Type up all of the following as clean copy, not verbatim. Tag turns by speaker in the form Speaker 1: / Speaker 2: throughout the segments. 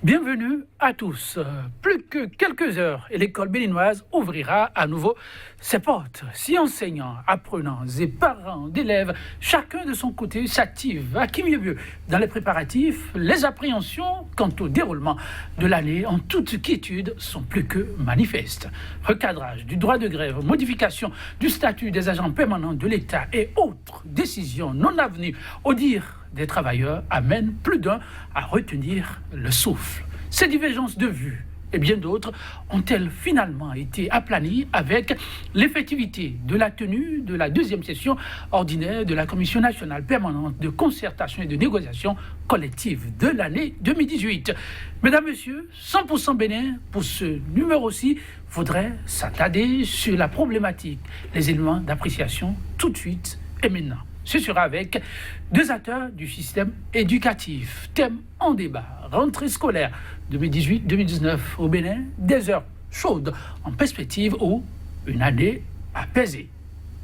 Speaker 1: Bienvenue à tous. Plus que quelques heures et l'école béninoise ouvrira à nouveau ses portes. Si enseignants, apprenants et parents d'élèves, chacun de son côté s'active, à qui mieux dans les préparatifs, les appréhensions quant au déroulement de l'année en toute quiétude sont plus que manifestes. Recadrage du droit de grève, modification du statut des agents permanents de l'État et autres décisions non avenues au dire des travailleurs amènent plus d'un à retenir le souffle. Ces divergences de vues et bien d'autres ont-elles finalement été aplanies avec l'effectivité de la tenue de la deuxième session ordinaire de la Commission nationale permanente de concertation et de négociation collective de l'année 2018. Mesdames, Messieurs, 100% Bénin pour ce numéro-ci faudrait s'attarder sur la problématique, les éléments d'appréciation tout de suite et maintenant. Ce sera avec deux acteurs du système éducatif. Thème en débat, rentrée scolaire 2018-2019 au Bénin, des heures chaudes en perspective ou une année apaisée.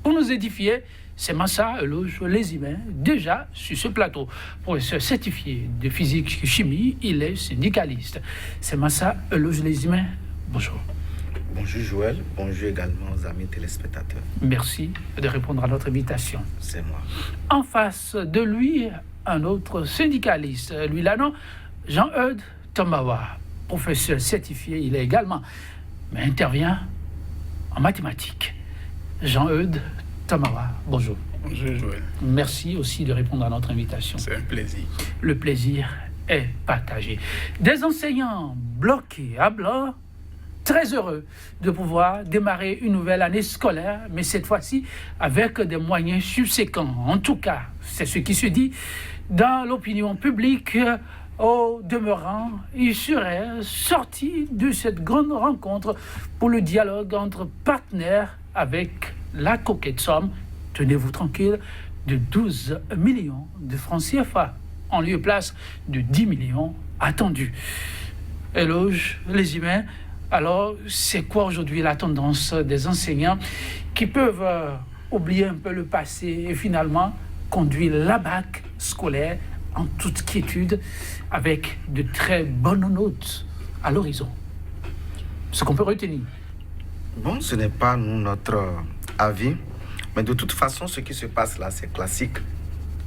Speaker 1: Pour nous édifier, c'est Massa Eloge Lézimin, déjà sur ce plateau. Professeur certifié de physique et chimie, il est syndicaliste. C'est Massa Eloge Lézimin, bonjour.
Speaker 2: Bonjour Joël, bonjour également aux amis téléspectateurs.
Speaker 1: Merci de répondre à notre invitation.
Speaker 2: C'est moi.
Speaker 1: En face de lui, un autre syndicaliste, lui là non, Jean-Eudes Tomawa, professeur certifié, il est également, mais intervient en mathématiques. Jean-Eudes Tomawa, bonjour.
Speaker 3: Bonjour Joël.
Speaker 1: Merci aussi de répondre à notre invitation.
Speaker 3: C'est un plaisir.
Speaker 1: Le plaisir est partagé. Des enseignants bloqués à blanc, très heureux de pouvoir démarrer une nouvelle année scolaire, mais cette fois-ci avec des moyens subséquents. En tout cas, c'est ce qui se dit dans l'opinion publique. Au demeurant, il serait sorti de cette grande rencontre pour le dialogue entre partenaires avec la coquette somme, tenez-vous tranquille, de 12 millions de francs CFA, en lieu et place de 10 millions attendus. Éloge Lézimin. Alors, c'est quoi aujourd'hui la tendance des enseignants qui peuvent oublier un peu le passé et finalement conduire la BAC scolaire en toute quiétude avec de très bonnes notes à l'horizon? Ce qu'on peut retenir.
Speaker 2: Bon, ce n'est pas notre avis, mais de toute façon, ce qui se passe là, c'est classique.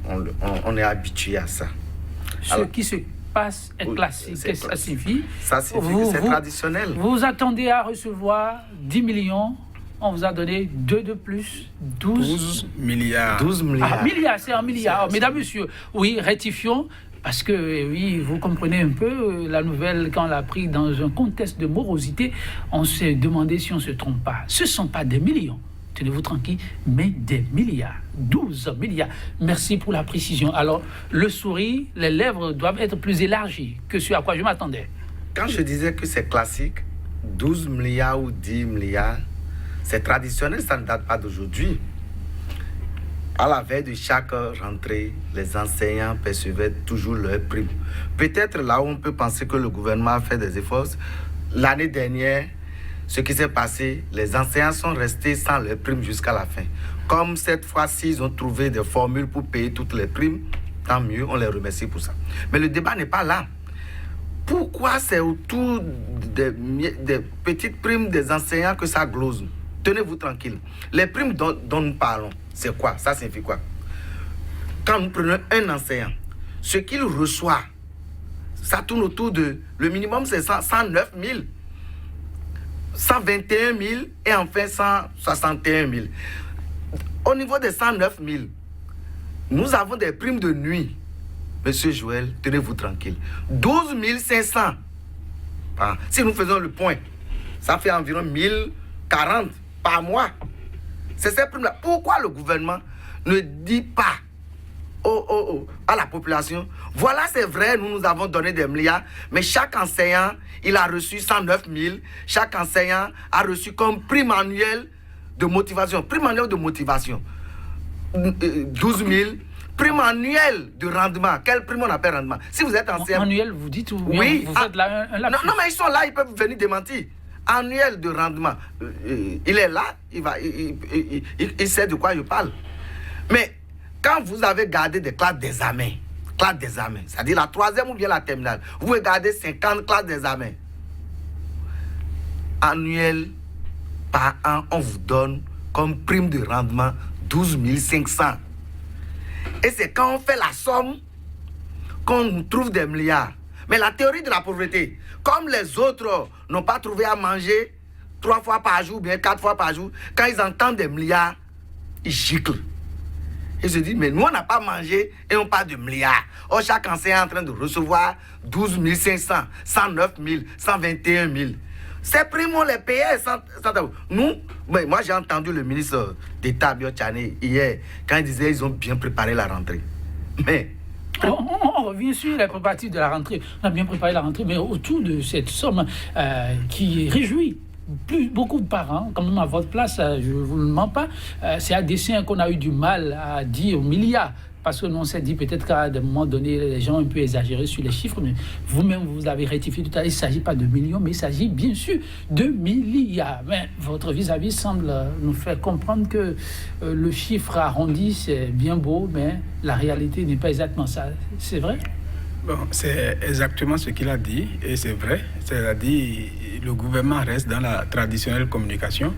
Speaker 2: On est habitué à ça.
Speaker 1: Ce qui se passe est classique. Qu'est-ce que ça signifie?
Speaker 2: Ça signifie que c'est traditionnel.
Speaker 1: Vous attendez à recevoir 10 millions, on vous a donné 2 de plus, 12
Speaker 3: milliards.
Speaker 2: 12 milliards.
Speaker 1: Ah, milliards, c'est un milliard. Mesdames, messieurs, oui, rectifions, parce que, oui, vous comprenez un peu, la nouvelle, quand on l'a pris dans un contexte de morosité, on s'est demandé si on ne se trompe pas. Ce ne sont pas des millions, tenez-vous tranquille, mais des milliards. 12 milliards. Merci pour la précision. Alors, le sourire, les lèvres doivent être plus élargies que ce à quoi je m'attendais.
Speaker 2: Quand je disais que c'est classique, 12 milliards ou 10 milliards, c'est traditionnel, ça ne date pas d'aujourd'hui. À la veille de chaque rentrée, les enseignants percevaient toujours leur prime. Peut-être là où on peut penser que le gouvernement a fait des efforts, l'année dernière, ce qui s'est passé, les enseignants sont restés sans leur prime jusqu'à la fin. Comme cette fois-ci, ils ont trouvé des formules pour payer toutes les primes, tant mieux, on les remercie pour ça. Mais le débat n'est pas là. Pourquoi c'est autour des petites primes des enseignants que ça glose? Tenez-vous tranquille. Les primes dont nous parlons, c'est quoi? Ça signifie quoi? Quand nous prenons un enseignant, ce qu'il reçoit, ça tourne autour de... Le minimum, c'est 109 000. 121 000 et enfin 161 000. Au niveau des 109 000, nous avons des primes de nuit. Monsieur Joël, tenez-vous tranquille. 12 500. Ah, si nous faisons le point, ça fait environ 1040 par mois. C'est ces primes-là. Pourquoi le gouvernement ne dit pas à la population, voilà, c'est vrai, nous avons donné des milliards, mais chaque enseignant, il a reçu 109 000. Chaque enseignant a reçu comme prime annuelle de motivation. Prime annuelle de motivation. 12 000. Prime annuelle de rendement. Quelle prime on appelle rendement? Si vous êtes enseignant...
Speaker 1: Annuel, vous dites ou
Speaker 2: oui,
Speaker 1: vous faites là un lapsus?
Speaker 2: Non, mais ils sont là, ils peuvent venir démentir. Annuel de rendement. Il est là, il sait de quoi je parle. Mais quand vous avez gardé des classes d'examen, classes d'examen, c'est-à-dire la 3e ou bien la terminale, vous regardez 50 classes d'examen. Annuel, par an, on vous donne comme prime de rendement 12 500. Et c'est quand on fait la somme qu'on trouve des milliards. Mais la théorie de la pauvreté, comme les autres n'ont pas trouvé à manger 3 fois par jour, bien 4 fois par jour, quand ils entendent des milliards, ils giclent. Ils se disent, mais nous on n'a pas mangé et on parle de milliards. Or, chaque enseignant est en train de recevoir 12 500, 109 000, 121 000. Ces primes, on les payait sans nous, moi j'ai entendu le ministre d'État, Biochane, hier, quand il disait qu'ils ont bien préparé la rentrée. Mais
Speaker 1: on revient sur les préparatifs de la rentrée. On a bien préparé la rentrée, mais autour de cette somme qui réjouit beaucoup de parents, quand même à votre place, je ne vous le mens pas, c'est à dessein qu'on a eu du mal à dire milliards. Parce que nous, on s'est dit peut-être qu'à un moment donné, les gens ont un peu exagéré sur les chiffres, mais vous-même, vous avez rectifié tout à l'heure, il ne s'agit pas de millions, mais il s'agit bien sûr de milliards. Mais votre vis-à-vis semble nous faire comprendre que le chiffre arrondi, c'est bien beau, mais la réalité n'est pas exactement ça. C'est vrai?
Speaker 3: Bon, c'est exactement ce qu'il a dit, et c'est vrai. C'est-à-dire, le gouvernement reste dans la traditionnelle communication,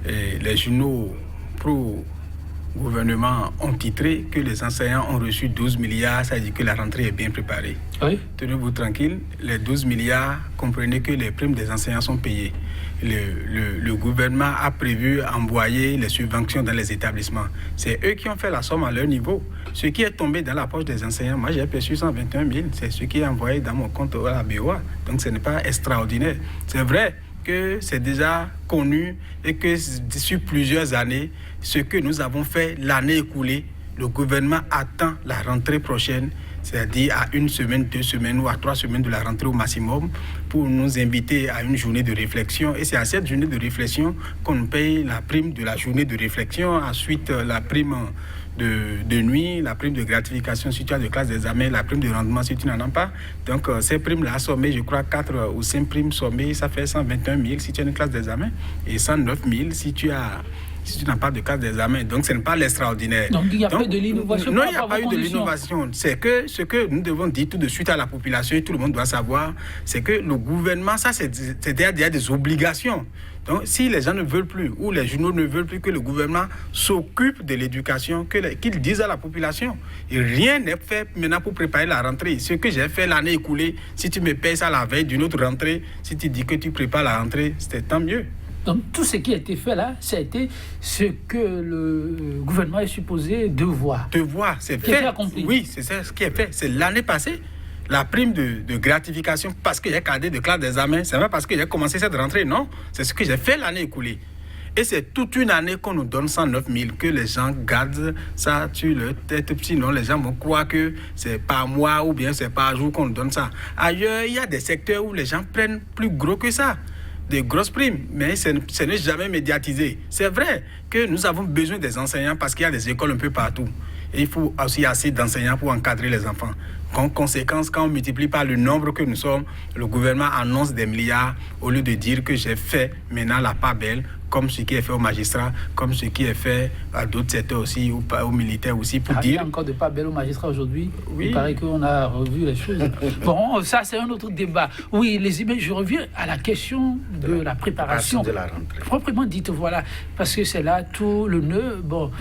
Speaker 3: et les journaux pro-gouvernement ont titré que les enseignants ont reçu 12 milliards, ça veut dire que la rentrée est bien préparée.
Speaker 1: Oui.
Speaker 3: Tenez-vous tranquille, les 12 milliards, comprenez que les primes des enseignants sont payées. Le gouvernement a prévu envoyer les subventions dans les établissements. C'est eux qui ont fait la somme à leur niveau. Ce qui est tombé dans la poche des enseignants, moi j'ai perçu 121 000, c'est ce qui est envoyé dans mon compte à la BOA. Donc ce n'est pas extraordinaire. C'est vrai que c'est déjà connu et que sur plusieurs années, ce que nous avons fait l'année écoulée, le gouvernement attend la rentrée prochaine, c'est-à-dire à 1 semaine, 2 semaines ou à 3 semaines de la rentrée au maximum, pour nous inviter à une journée de réflexion. Et c'est à cette journée de réflexion qu'on paye la prime de la journée de réflexion, ensuite la prime de nuit, la prime de gratification si tu as de classe d'examen, la prime de rendement si tu n'en as pas. Donc ces primes-là sommées, je crois 4 ou 5 primes sommées, ça fait 121 000 si tu as une classe d'examen et 109 000 si tu n'as pas de classe d'examen. Donc ce n'est pas l'extraordinaire.
Speaker 1: Donc il n'y a pas de l'innovation.
Speaker 3: Non, il n'y a pas eu de l'innovation. C'est que ce que nous devons dire tout de suite à la population, et tout le monde doit savoir, c'est que le gouvernement, ça c'est déjà des obligations. Donc, si les gens ne veulent plus, ou les journaux ne veulent plus que le gouvernement s'occupe de l'éducation, qu'ils disent à la population. Et rien n'est fait maintenant pour préparer la rentrée. Ce que j'ai fait l'année écoulée, si tu me payes ça la veille d'une autre rentrée, si tu dis que tu prépares la rentrée, c'était tant mieux.
Speaker 1: Donc, tout ce qui a été fait là, ça a été ce que le gouvernement est supposé devoir.
Speaker 3: Devoir, c'est fait. Oui, c'est ça ce qui est fait. C'est l'année passée. La prime de gratification parce que j'ai cadré de classe d'examen, c'est pas parce que j'ai commencé cette rentrée, non. C'est ce que j'ai fait l'année écoulée. Et c'est toute une année qu'on nous donne 109 000, que les gens gardent ça sur leur tête, sinon les gens vont croire que c'est par mois ou bien c'est par jour qu'on nous donne ça. Ailleurs, il y a des secteurs où les gens prennent plus gros que ça, des grosses primes, mais ce n'est jamais médiatisé. C'est vrai que nous avons besoin des enseignants parce qu'il y a des écoles un peu partout. Et il faut aussi assez d'enseignants pour encadrer les enfants. En conséquence, quand on multiplie par le nombre que nous sommes, le gouvernement annonce des milliards au lieu de dire que j'ai fait maintenant la part belle, comme ce qui est fait aux magistrats, comme ce qui est fait à d'autres secteurs aussi, ou aux militaires aussi, pour dire...
Speaker 1: Il y a encore de pas belle aux magistrats aujourd'hui.
Speaker 3: Oui.
Speaker 1: Il paraît qu'on a revu les choses. Bon, ça c'est un autre débat. Oui, les images, je reviens à la question de la préparation.
Speaker 2: De la rentrée.
Speaker 1: Proprement dite, voilà. Parce que c'est là tout le nœud. Bon,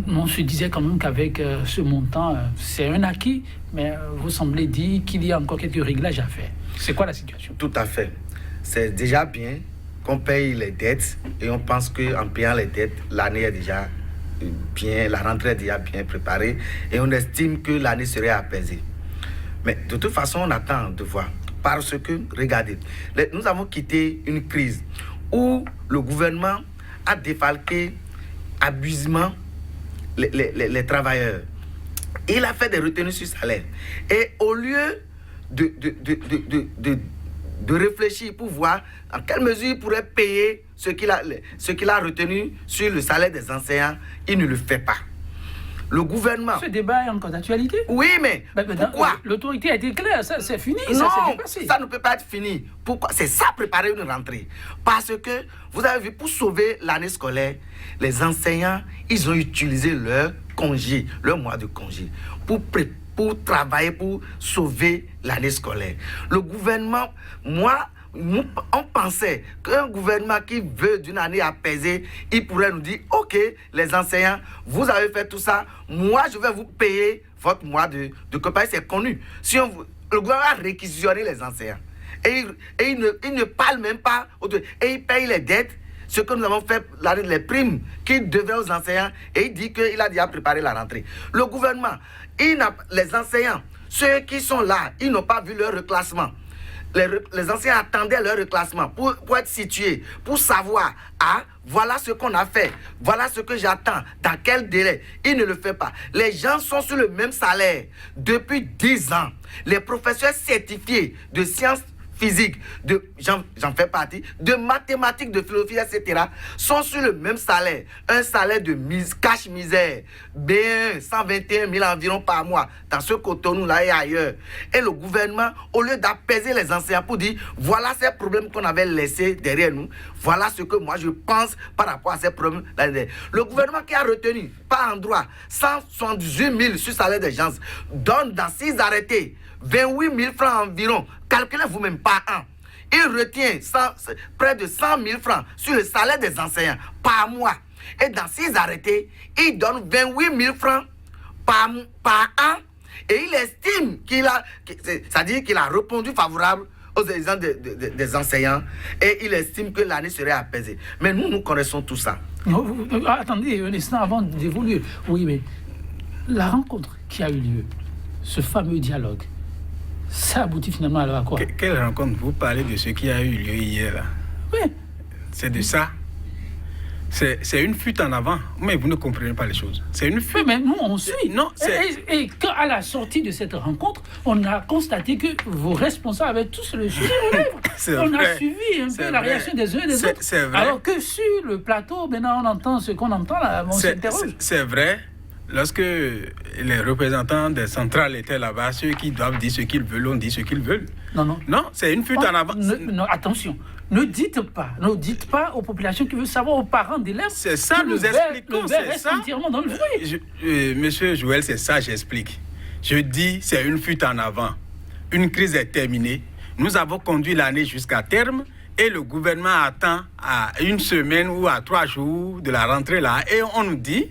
Speaker 1: on se disait quand même qu'avec ce montant, c'est un acquis, mais vous semblez dire qu'il y a encore quelques réglages à faire. C'est quoi la situation?
Speaker 2: Tout à fait. C'est déjà bien qu'on paye les dettes et on pense qu'en payant les dettes, l'année est déjà bien, la rentrée est déjà bien préparée et on estime que l'année serait apaisée. Mais de toute façon, on attend de voir. Parce que, regardez, nous avons quitté une crise où le gouvernement a défalqué abusivement les travailleurs. Il a fait des retenues sur salaire. Et au lieu de réfléchir pour voir en quelle mesure il pourrait payer ce qu'il a retenu sur le salaire des enseignants, il ne le fait pas. Le gouvernement...
Speaker 1: Ce débat est encore d'actualité?
Speaker 2: Oui, mais pourquoi?
Speaker 1: L'autorité a été claire, ça c'est fini,
Speaker 2: non,
Speaker 1: ça s'est dépassé.
Speaker 2: Ça ne peut pas être fini. Pourquoi? C'est ça, préparer une rentrée. Parce que, vous avez vu, pour sauver l'année scolaire, les enseignants, ils ont utilisé leur congé, leur mois de congé, pour pour travailler, pour sauver l'année scolaire. Le gouvernement, on pensait qu'un gouvernement qui veut d'une année apaisée, il pourrait nous dire, ok, les enseignants, vous avez fait tout ça, moi je vais vous payer votre mois de campagne, c'est connu. Le gouvernement a réquisitionné les enseignants. Et il ne parle même pas, et il paye les dettes, ce que nous avons fait, les primes qu'il devait aux enseignants, et il dit qu'il a déjà préparé la rentrée. Le gouvernement, les enseignants, ceux qui sont là, ils n'ont pas vu leur reclassement. Les enseignants attendaient leur reclassement pour être situés, pour savoir, voilà ce qu'on a fait, voilà ce que j'attends, dans quel délai. Ils ne le font pas. Les gens sont sur le même salaire depuis 10 ans. Les professeurs certifiés de sciences physique, j'en fais partie, de mathématiques, de philosophie, etc., sont sur le même salaire. Un salaire de cache-misère, B1, 121 000 environ par mois, dans ce Cotonou-là et ailleurs. Et le gouvernement, au lieu d'apaiser les enseignants pour dire, voilà ces problèmes qu'on avait laissés derrière nous, voilà ce que moi je pense par rapport à ces problèmes. Le gouvernement qui a retenu, par endroit, 178 000 sur salaire des gens, donne dans 6 arrêtés, 28 000 francs environ, calculez vous-même par an. Il retient près de 100 000 francs sur le salaire des enseignants par mois. Et dans 6 arrêtés, il donne 28 000 francs par an. Et il estime c'est-à-dire qu'il a répondu favorable aux exigences des enseignants. Et il estime que l'année serait apaisée. Mais nous connaissons tout ça.
Speaker 1: Attendez un instant avant d'évoluer. Oui, mais la rencontre qui a eu lieu, ce fameux dialogue, ça aboutit finalement à quoi?
Speaker 3: Quelle rencontre? Vous parlez de ce qui a eu lieu hier là.
Speaker 1: Oui.
Speaker 3: C'est de ça. C'est une fuite en avant. Mais vous ne comprenez pas les choses. C'est une fuite.
Speaker 1: Oui, mais nous, on suit.
Speaker 3: Non,
Speaker 1: et quand, à la sortie de cette rencontre, on a constaté que vos responsables avaient tous le sujet aux lèvres. On a suivi un peu la réaction des uns et des autres.
Speaker 3: C'est vrai.
Speaker 1: Alors que sur le plateau, maintenant, on entend ce qu'on entend là, on s'interroge.
Speaker 3: C'est vrai. Lorsque les représentants des centrales étaient là-bas, ceux qui doivent dire ce qu'ils veulent, on dit ce qu'ils veulent.
Speaker 1: Non.
Speaker 3: Non, c'est une fuite en avant.
Speaker 1: Non, attention. Ne dites pas aux populations qui veulent savoir, aux parents d'élèves.
Speaker 3: C'est ça, nous expliquons.
Speaker 1: C'est ça. Entièrement dans le fruit.
Speaker 3: Monsieur Joël, c'est ça, j'explique. Je dis, c'est une fuite en avant. Une crise est terminée. Nous avons conduit l'année jusqu'à terme. Et le gouvernement attend à 1 semaine ou à 3 jours de la rentrée là. Et on nous dit...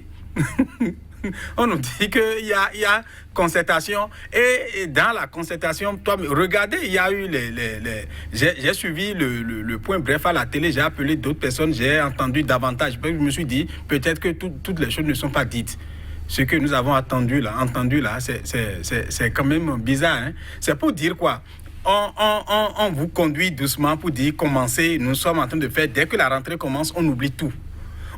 Speaker 3: On nous dit qu'il y a concertation. Et dans la concertation, regardez, il y a eu j'ai suivi le point bref à la télé, j'ai appelé d'autres personnes, j'ai entendu davantage. Je me suis dit, peut-être que toutes les choses ne sont pas dites. Ce que nous avons entendu là, c'est quand même bizarre. Hein? C'est pour dire quoi? On vous conduit doucement pour dire, commencez, nous sommes en train de faire, dès que la rentrée commence, on oublie tout.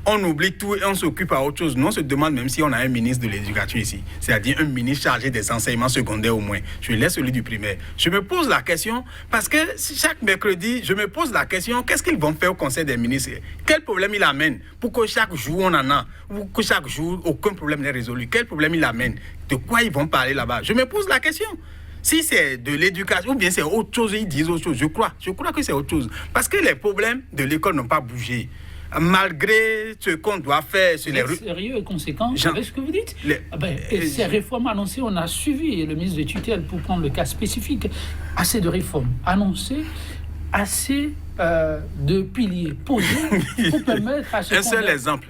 Speaker 3: On oublie tout et on s'occupe à autre chose. Nous, on se demande même si on a un ministre de l'éducation ici. C'est-à-dire un ministre chargé des enseignements secondaires au moins. Je laisse celui du primaire. Je me pose la question, parce que chaque mercredi, je me pose la question, qu'est-ce qu'ils vont faire au conseil des ministres? Quel problème il amène? Pour que chaque jour on en a, ou que chaque jour aucun problème n'est résolu. Quel problème il amène? De quoi ils vont parler là-bas? Je me pose la question. Si c'est de l'éducation, ou bien c'est autre chose, ils disent autre chose. Je crois que c'est autre chose. Parce que les problèmes de l'école n'ont pas bougé. Malgré ce qu'on doit faire sur les rues.
Speaker 1: Sérieux et conséquent avec ce que vous dites. Ces réformes annoncées, on a suivi le ministre de tutelle pour prendre le cas spécifique. Assez de réformes annoncées, assez de piliers posés pour permettre à ce
Speaker 3: un seul exemple.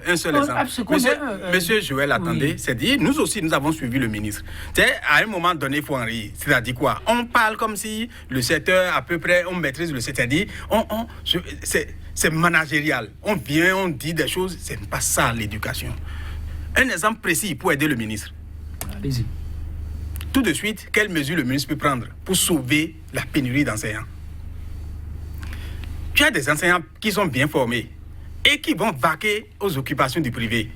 Speaker 3: Monsieur Joël, attendez, oui. C'est dit, nous aussi, nous avons suivi le ministre. À un moment donné, il faut en rire. C'est-à-dire quoi? On parle comme si le secteur, à peu près, on maîtrise le secteur. C'est-à-dire, c'est managérial. On vient, on dit des choses. C'est pas ça, l'éducation. Un exemple précis pour aider le ministre.
Speaker 1: Allez-y.
Speaker 3: Tout de suite, quelles mesures le ministre peut prendre pour sauver la pénurie d'enseignants? Tu as des enseignants qui sont bien formés et qui vont vaquer aux occupations du privé.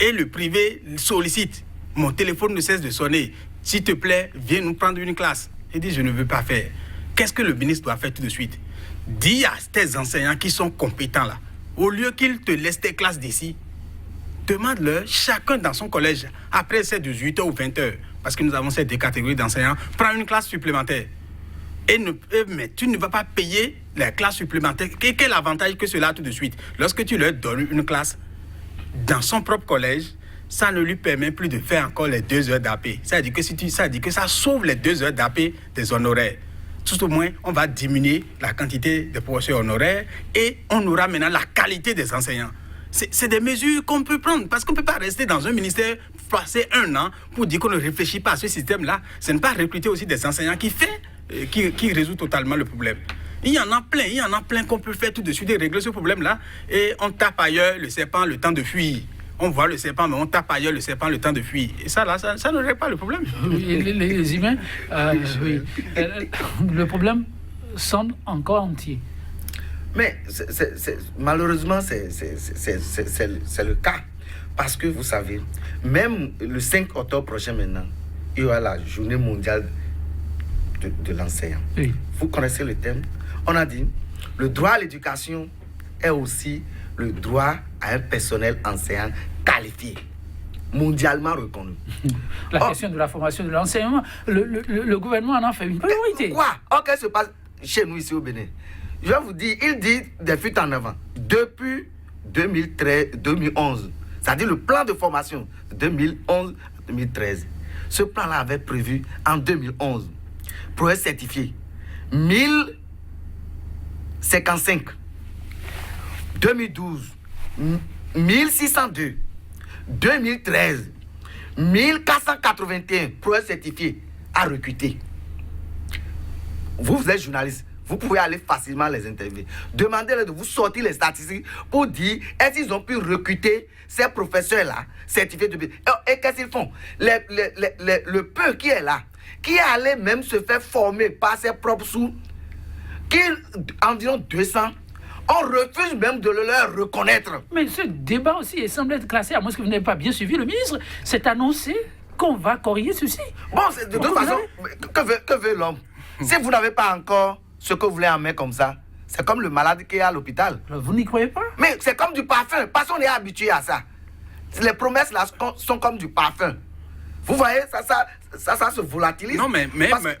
Speaker 3: Et le privé sollicite. Mon téléphone ne cesse de sonner. S'il te plaît, viens nous prendre une classe. Il dit, je ne veux pas faire. Qu'est-ce que le ministre doit faire tout de suite? Dis à tes enseignants qui sont compétents là, au lieu qu'ils te laissent tes classes d'ici, demande-leur, chacun dans son collège, après ces 18h ou 20h, parce que nous avons ces deux catégories d'enseignants, prends une classe supplémentaire. Mais tu ne vas pas payer les classes supplémentaires. Quel avantage que cela tout de suite? Lorsque tu leur donnes une classe dans son propre collège, ça ne lui permet plus de faire encore les 2 heures d'AP. Ça veut dire que ça sauve les 2 heures d'AP des honoraires. Tout au moins, on va diminuer la quantité de professeurs honoraires et on aura maintenant la qualité des enseignants. C'est des mesures qu'on peut prendre parce qu'on ne peut pas rester dans un ministère passer 1 an pour dire qu'on ne réfléchit pas à ce système-là. Ce n'est pas recruter aussi des enseignants qui résout totalement le problème. Il y en a plein qu'on peut faire tout de suite et régler ce problème-là. Et on tape ailleurs le serpent le temps de fuir. On voit le serpent, mais on tape ailleurs le serpent le temps de fuir. Et ça ne règle pas le problème.
Speaker 1: Oui, les humains, oui. Le problème sonne encore entier.
Speaker 2: Mais malheureusement, c'est le cas. Parce que vous savez, même le 5 octobre prochain maintenant, il y aura la journée mondiale de l'enseignant.
Speaker 1: Oui.
Speaker 2: Vous connaissez le thème. On a dit, le droit à l'éducation est aussi le droit à un personnel enseignant qualifié, mondialement reconnu.
Speaker 1: La question de la formation de l'enseignement, le gouvernement en a fait une priorité.
Speaker 2: Quoi? Qu'est-ce qui se passe chez nous ici au Bénin? Je vais vous dire, il dit des fuites en avant. Depuis 2011, c'est-à-dire le plan de formation 2011-2013. Ce plan-là avait prévu en 2011 pour être certifié 1055, 2012, 1602, 2013, 1481 pour être certifié à recruter. Vous êtes journaliste. Vous pouvez aller facilement les interviewer. Demandez-leur de vous sortir les statistiques pour dire est-ce qu'ils ont pu recruter ces professeurs-là certifiés de... Et qu'est-ce qu'ils font? Le peu qui est là, qui est allé même se faire former par ses propres sous, qui environ 200, on refuse même de le leur reconnaître.
Speaker 1: Mais ce débat aussi semble être classé, à moins que vous n'ayez pas bien suivi. Le ministre s'est annoncé qu'on va corriger ceci.
Speaker 2: Bon, de toute façon, que veut l'homme? Si vous n'avez pas encore ce que vous voulez en mettre comme ça, c'est comme le malade qui est à l'hôpital.
Speaker 1: Vous n'y croyez pas?
Speaker 2: Mais c'est comme du parfum, parce qu'on est habitué à ça. Les promesses là sont comme du parfum. Vous voyez, ça se volatilise.
Speaker 3: Non, mais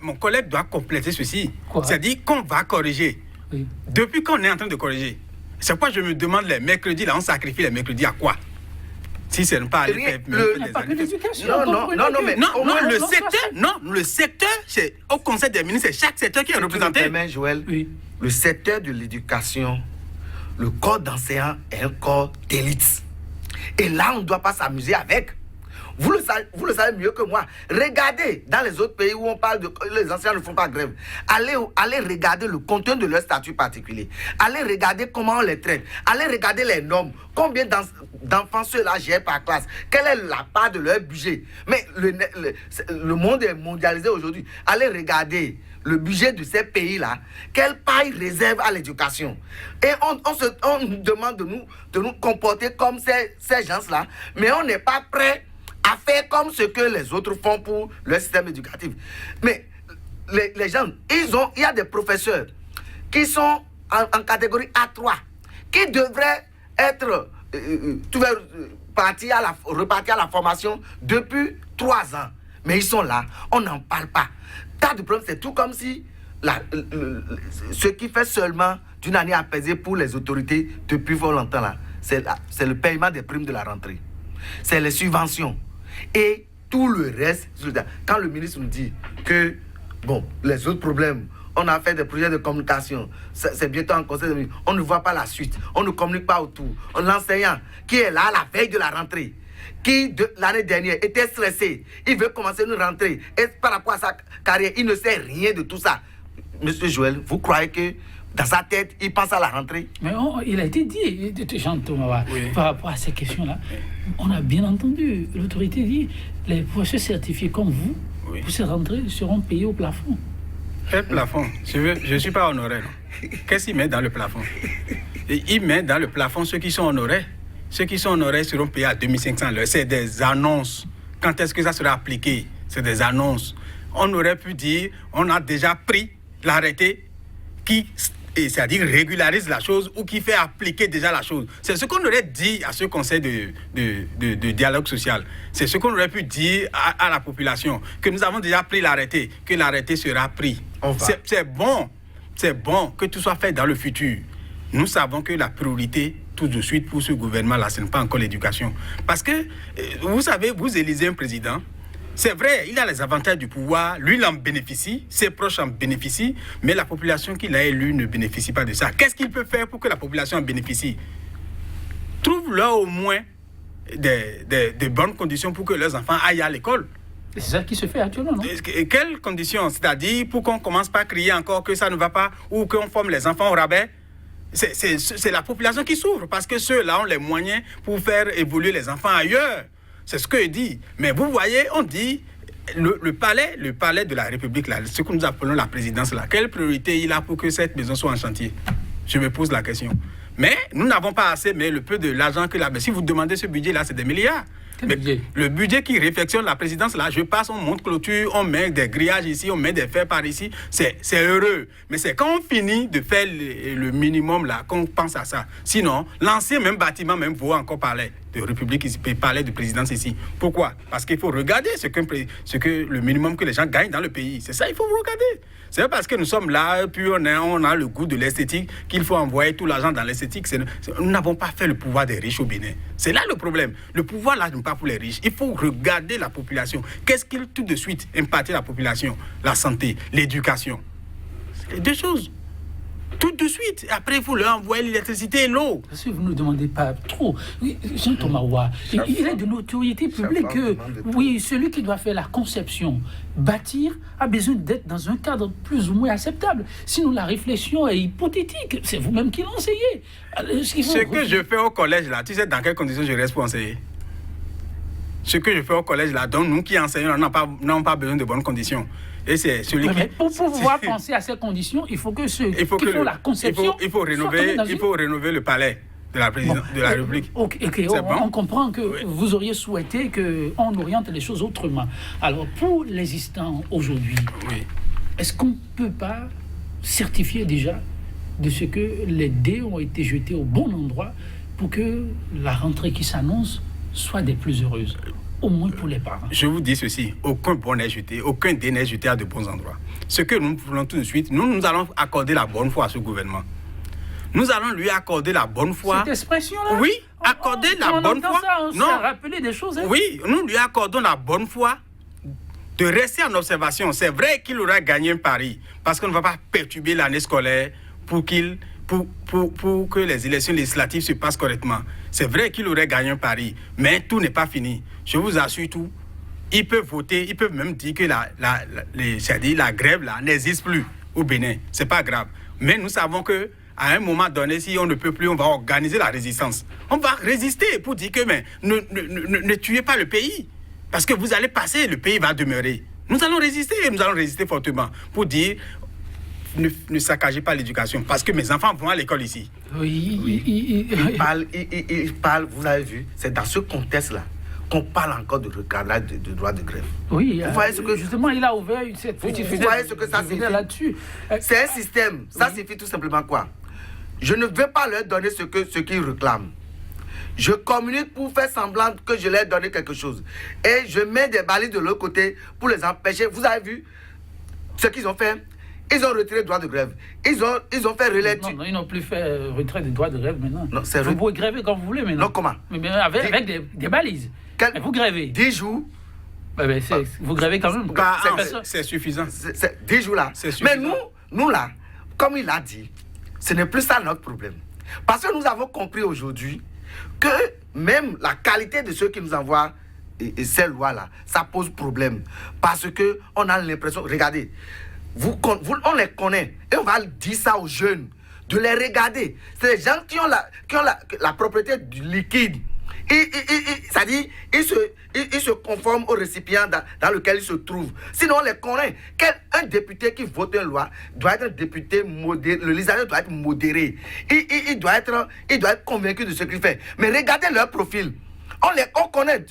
Speaker 3: mon collègue doit compléter ceci. C'est-à-dire qu'on va corriger.
Speaker 1: Oui.
Speaker 3: Depuis qu'on est en train de corriger, c'est pourquoi je me demande les mercredis, là, on sacrifie les mercredis à quoi? Si ce n'est pas aller faire... Le secteur, c'est au Conseil des ministres, c'est chaque secteur qui est représenté.
Speaker 2: Joël,
Speaker 1: oui.
Speaker 2: Le secteur de l'éducation, le corps d'enseignants est un corps d'élite. Et là, on ne doit pas s'amuser avec. Vous le savez mieux que moi. Regardez dans les autres pays où on parle de... Les enseignants ne font pas grève. Allez regarder le contenu de leur statut particulier. Allez regarder comment on les traite. Allez regarder les normes. Combien d'enfants ceux-là gèrent par classe. Quelle est la part de leur budget. Mais le monde est mondialisé aujourd'hui. Allez regarder le budget de ces pays-là. Quelle part ils réservent à l'éducation. Et on nous demande de nous comporter comme ces gens-là. Mais on n'est pas prêt à faire comme ce que les autres font pour leur système éducatif. Mais les gens, il y a des professeurs qui sont en catégorie A3, qui devraient être repartis à la formation depuis 3 ans. Mais ils sont là, on n'en parle pas. Tas de problèmes, c'est tout comme si ce qui fait seulement d'une année apaisée pour les autorités depuis fort longtemps, là, c'est le paiement des primes de la rentrée. C'est les subventions. Et tout le reste, quand le ministre nous dit que, bon, les autres problèmes, on a fait des projets de communication, c'est bientôt en conseil de ministre, on ne voit pas la suite, on ne communique pas autour. L'enseignant qui est là à la veille de la rentrée, qui l'année dernière était stressé, il veut commencer une rentrée, et par rapport à sa carrière, il ne sait rien de tout ça. Monsieur Joël, vous croyez que dans sa tête, il pense à la rentrée?
Speaker 1: Mais il a été dit, Jean Thomas, oui, par rapport à ces questions-là, on a bien entendu, l'autorité dit, les professeurs certifiés comme vous, oui, pour ces rentrées, seront payés au plafond.
Speaker 3: Quel plafond? Je ne suis pas honoré. Qu'est-ce qu'il met dans le plafond? Il met dans le plafond ceux qui sont honorés. Ceux qui sont honorés seront payés à 2500 l'heure. C'est des annonces. Quand est-ce que ça sera appliqué? C'est des annonces. On aurait pu dire, on a déjà pris l'arrêté qui, c'est-à-dire régularise la chose ou qui fait appliquer déjà la chose. C'est ce qu'on aurait dit à ce conseil de dialogue social. C'est ce qu'on aurait pu dire à la population, que nous avons déjà pris l'arrêté, que l'arrêté sera pris. C'est bon que tout soit fait dans le futur. Nous savons que la priorité tout de suite pour ce gouvernement-là, ce n'est pas encore l'éducation. Parce que, vous savez, vous élisez un président, c'est vrai, il a les avantages du pouvoir, lui il en bénéficie, ses proches en bénéficient, mais la population qu'il a élue ne bénéficie pas de ça. Qu'est-ce qu'il peut faire pour que la population en bénéficie? Trouve-leur au moins des bonnes conditions pour que leurs enfants aillent à l'école.
Speaker 1: C'est ça qui se fait actuellement, non?
Speaker 3: Quelles conditions? C'est-à-dire pour qu'on ne commence pas à crier encore que ça ne va pas ou qu'on forme les enfants au rabais? C'est la population qui souffre parce que ceux-là ont les moyens pour faire évoluer les enfants ailleurs. C'est ce que je dis. Mais vous voyez, on dit le palais de la République, là, ce que nous appelons la présidence, là, quelle priorité il a pour que cette maison soit en chantier? Je me pose la question. Mais nous n'avons pas assez, mais le peu de l'argent que là, mais si vous demandez ce budget-là, c'est des milliards. Mais le budget qui réfectionne la présidence, là, je passe, on monte clôture, on met des grillages ici, on met des fers par ici, c'est heureux. Mais c'est quand on finit de faire le minimum, là, qu'on pense à ça. Sinon, l'ancien même bâtiment, même vaut encore parler de République ici, parler de présidence ici. Pourquoi? Parce qu'il faut regarder ce que le minimum que les gens gagnent dans le pays. C'est ça, il faut regarder. C'est pas parce que nous sommes là, puis on a le goût de l'esthétique, qu'il faut envoyer tout l'argent dans l'esthétique. Nous n'avons pas fait le pouvoir des riches au Bénin. C'est là le problème. Le pouvoir, là, n'est pas pour les riches. Il faut regarder la population. Qu'est-ce qu'il tout de suite impacte la population? La santé, l'éducation. C'est les deux choses. Tout de suite. Après, il faut leur envoyer l'électricité et l'eau.
Speaker 1: Si vous ne nous demandez pas trop, Jean-Thomas Roy, il est de notoriété publique que, oui, celui qui doit faire la conception, bâtir, a besoin d'être dans un cadre plus ou moins acceptable. Sinon, la réflexion est hypothétique. C'est vous-même qui l'enseignez.
Speaker 3: Ce que je fais au collège, là, tu sais dans quelles conditions je reste pour enseigner? Ce que je fais au collège, là, donc nous qui enseignons, n'avons pas besoin de bonnes conditions. Et c'est celui qui...
Speaker 1: Pour pouvoir penser à ces conditions, il faut que ceux qui font la conception...
Speaker 3: Il faut rénover le palais de la présidence de la République.
Speaker 1: On comprend que vous auriez souhaité qu'on oriente les choses autrement. Alors, pour l'existant aujourd'hui, est-ce qu'on ne peut pas certifier déjà de ce que les dés ont été jetés au bon endroit pour que la rentrée qui s'annonce soit des plus heureuses, au moins pour les parents?
Speaker 3: Je vous dis ceci, aucun bon n'est jeté, aucun dé n'est jeté à de bons endroits. Ce que nous voulons tout de suite, nous allons accorder la bonne foi à ce gouvernement. Nous allons lui accorder la bonne foi.
Speaker 1: Cette expression-là?
Speaker 3: Oui, accorder la bonne foi.
Speaker 1: On s'est rappelé des choses. Hein?
Speaker 3: Oui, nous lui accordons la bonne foi de rester en observation. C'est vrai qu'il aura gagné un pari, parce qu'on ne va pas perturber l'année scolaire pour que les élections législatives se passent correctement. C'est vrai qu'il aurait gagné un pari, mais tout n'est pas fini. Je vous assure tout. Ils peuvent voter, ils peuvent même dire que la grève là n'existe plus au Bénin. C'est pas grave. Mais nous savons que à un moment donné, si on ne peut plus, on va organiser la résistance. On va résister pour dire que ne tuez pas le pays. Parce que vous allez passer, le pays va demeurer. Nous allons résister fortement pour dire... Ne saccagez pas l'éducation, parce que mes enfants vont à l'école ici.
Speaker 1: Oui.
Speaker 2: Il parle, vous avez vu, c'est dans ce contexte-là qu'on parle encore de recadrage de droit de grève.
Speaker 1: Oui,
Speaker 2: vous voyez ce que
Speaker 1: justement, il a ouvert cette petite
Speaker 2: fenêtre. Vous voyez ce que ça signifie là-dessus. C'est un système. Ça signifie tout simplement quoi? Je ne veux pas leur donner ce qu'ils réclament. Je communique pour faire semblant que je leur ai donné quelque chose. Et je mets des balises de l'autre côté pour les empêcher. Vous avez vu ce qu'ils ont fait? Ils ont retiré le droit de grève. Ils ont fait relais.
Speaker 1: Non, ils n'ont plus fait retrait du droit de grève maintenant.
Speaker 2: Non, c'est
Speaker 1: vous pouvez gréver quand vous voulez maintenant.
Speaker 2: Non, comment?
Speaker 1: Mais avec des balises. Mais vous grévez.
Speaker 2: 10 jours.
Speaker 1: Vous grévez quand même.
Speaker 3: C'est suffisant.
Speaker 2: 10 jours là. Mais nous là, comme il a dit, ce n'est plus ça notre problème. Parce que nous avons compris aujourd'hui que même la qualité de ceux qui nous envoient ces lois-là, ça pose problème. Parce qu'on a l'impression, regardez, on les connaît et on va dire ça aux jeunes, de les regarder. C'est les gens qui ont la propriété du liquide. C'est-à-dire, ils se conforment au récipient dans lequel ils se trouvent. Sinon, on les connaît. Un député qui vote une loi doit être un député modéré. Le législateur doit être modéré. Il doit être convaincu de ce qu'il fait. Mais regardez leur profil. On connaît,